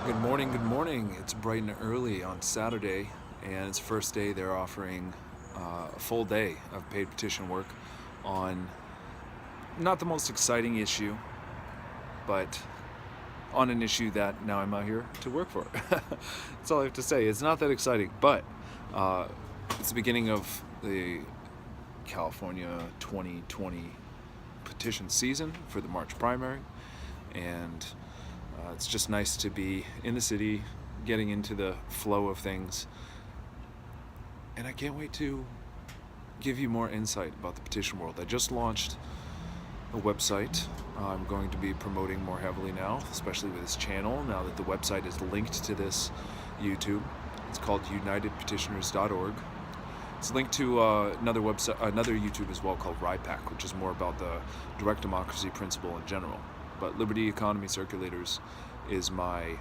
Good morning, good morning. It's bright and early on Saturday, and it's the first day they're offering a full day of paid petition work on not the most exciting issue, but on an issue that now I'm out here to work for. That's all I have to say. It's not that exciting, but it's the beginning of the California 2020 petition season for the March primary, and it's just nice to be in the city, getting into the flow of things. And I can't wait to give you more insight about the petition world. I just launched a website. I'm going to be promoting more heavily now, especially with this channel, now that the website is linked to this YouTube. It's called unitedpetitioners.org. It's linked to another YouTube as well called RIPAC, which is more about the direct democracy principle in general. But Liberty Economy Circulators is my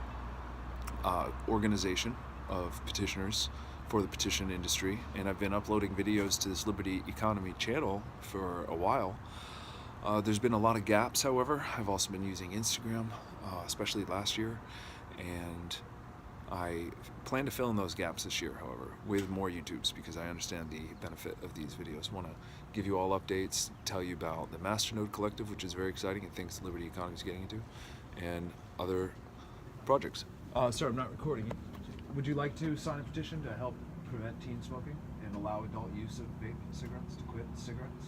organization of petitioners for the petition industry, and I've been uploading videos to this Liberty Economy channel for a while. There's been a lot of gaps, however. I've also been using Instagram, especially last year, and I plan to fill in those gaps this year, however, with more YouTubes, because I understand the benefit of these videos. I want to give you all updates, tell you about the Masternode Collective, which is very exciting, and things Liberty Economy is getting into, and other projects. Sorry, I'm not recording. Would you like to sign a petition to help prevent teen smoking and allow adult use of vape cigarettes, to quit cigarettes?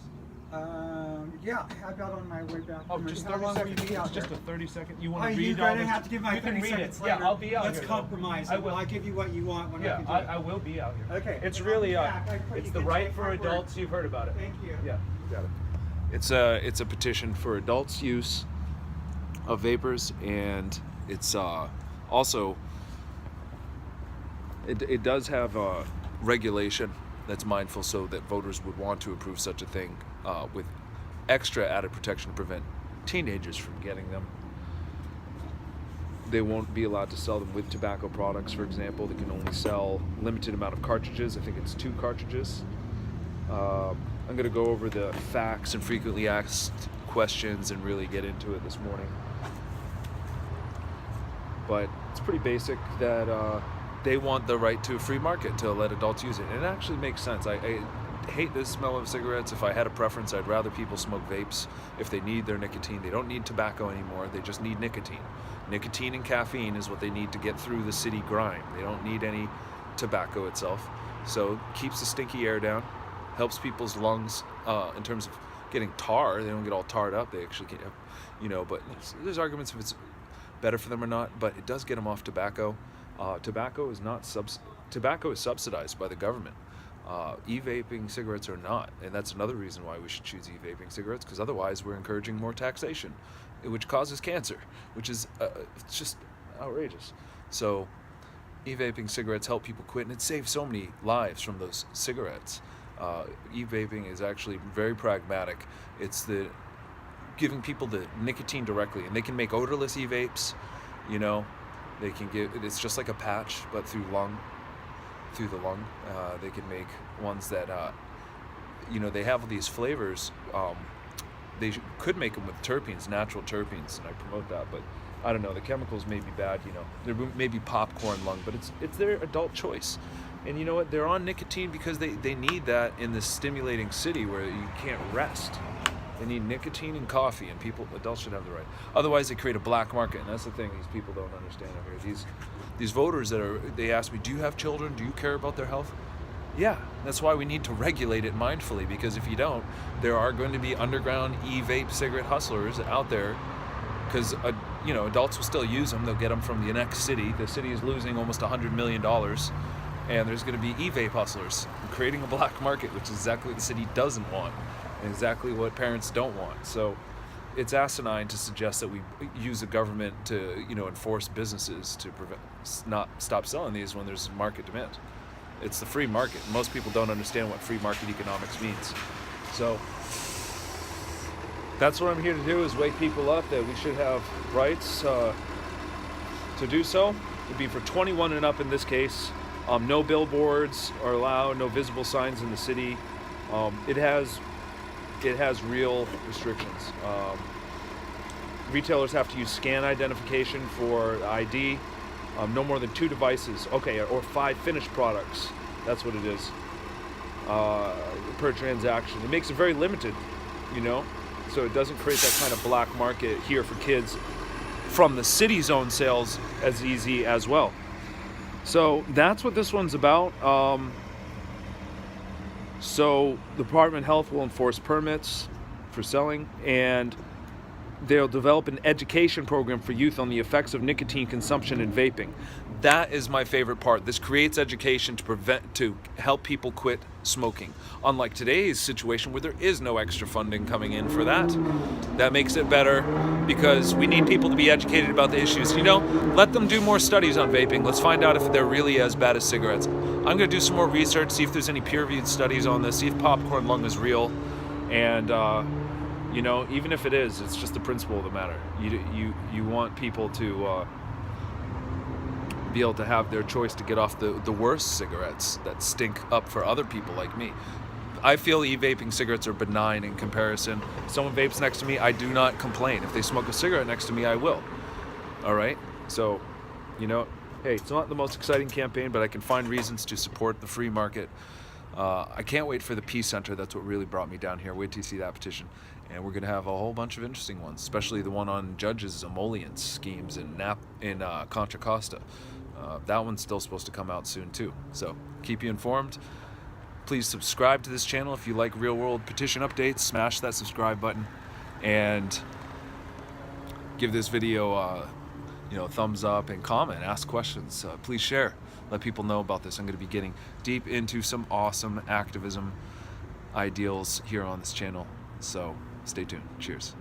Yeah, I got on my way back. Oh, just 30 seconds. It's just a 30-second. You want to Are read you all going to this? have to give my You can 30 read seconds it. later? Yeah, I'll be out Let's here. compromise. I will. I'll give you what you want when I Yeah, can do I will be out here. Okay. It's When I'll really be back, it's you the can right take for my word. adults. You've heard about it. Thank you. Yeah, you got it. It's a petition for adults' use of vapors, and it's also it does have a regulation that's mindful, so that voters would want to approve such a thing with extra added protection to prevent teenagers from getting them. They won't be allowed to sell them with tobacco products, for example. They can only sell limited amount of cartridges. I think it's 2 cartridges. I'm going to go over the facts and frequently asked questions and really get into it this morning. But it's pretty basic that they want the right to a free market to let adults use it. And it actually makes sense. I hate the smell of cigarettes. If I had a preference, I'd rather people smoke vapes if they need their nicotine. They don't need tobacco anymore. They just need nicotine. Nicotine and caffeine is what they need to get through the city grind. They don't need any tobacco itself. So keeps the stinky air down, helps people's lungs in terms of getting tar. They don't get all tarred up. They actually get, but there's arguments if it's better for them or not, but it does get them off tobacco. Tobacco is subsidized by the government. E-vaping cigarettes are not, and that's another reason why we should choose e-vaping cigarettes, because otherwise we're encouraging more taxation, which causes cancer, which is it's just outrageous. So e-vaping cigarettes help people quit, and it saves so many lives from those cigarettes. E-vaping is actually very pragmatic. It's the giving people the nicotine directly, and they can make odorless e-vapes. They can it's just like a patch, but through the lung. They can make ones that they have these flavors. They could make them with terpenes, natural terpenes, and I promote that, but I don't know, the chemicals may be bad. There may be popcorn lung, but it's their adult choice. And you know what, they're on nicotine because they need that in this stimulating city where you can't rest. They need nicotine and coffee, and adults should have the right. Otherwise, they create a black market, and that's the thing these people don't understand out here. These voters they ask me, do you have children? Do you care about their health? Yeah, that's why we need to regulate it mindfully, because if you don't, there are going to be underground e-vape cigarette hustlers out there, because adults will still use them. They'll get them from the next city. The city is losing almost $100 million, and there's going to be e-vape hustlers creating a black market, which is exactly what the city doesn't want, and exactly what parents don't want. So it's asinine to suggest that we use the government to enforce businesses to stop selling these when there's market demand. It's the free market. Most people don't understand what free market economics means. So that's what I'm here to do, is wake people up that we should have rights to do so. It'd be for 21 and up in this case. No billboards are allowed, no visible signs in the city. It has real restrictions. Retailers have to use scan identification for ID. No more than 2 devices, okay, or 5 finished products. That's what it is, per transaction. It makes it very limited, you know, so it doesn't create that kind of black market here for kids from the city's own sales as easy as well. So that's what this one's about. So the Department of Health will enforce permits for selling, and they'll develop an education program for youth on the effects of nicotine consumption and vaping. That is my favorite part. This creates education to help people quit smoking. Unlike today's situation where there is no extra funding coming in for that. That makes it better because we need people to be educated about the issues. You know, let them do more studies on vaping. Let's find out if they're really as bad as cigarettes. I'm gonna do some more research, see if there's any peer-reviewed studies on this, see if popcorn lung is real, and you know, even if it is, it's just the principle of the matter. You want people to be able to have their choice to get off the worst cigarettes that stink up for other people like me. I feel e-vaping cigarettes are benign in comparison. If someone vapes next to me, I do not complain. If they smoke a cigarette next to me, I will. All right? So, you know, hey, it's not the most exciting campaign, but I can find reasons to support the free market. I can't wait for the Peace Center. That's what really brought me down here. Wait till you see that petition. And we're going to have a whole bunch of interesting ones, especially the one on judges' emollient schemes in Contra Costa. That one's still supposed to come out soon too. So keep you informed. Please subscribe to this channel if you like real-world petition updates. Smash that subscribe button and give this video you know, a thumbs up and comment, ask questions. Please share. Let people know about this. I'm going to be getting deep into some awesome activism ideals here on this channel. So stay tuned. Cheers.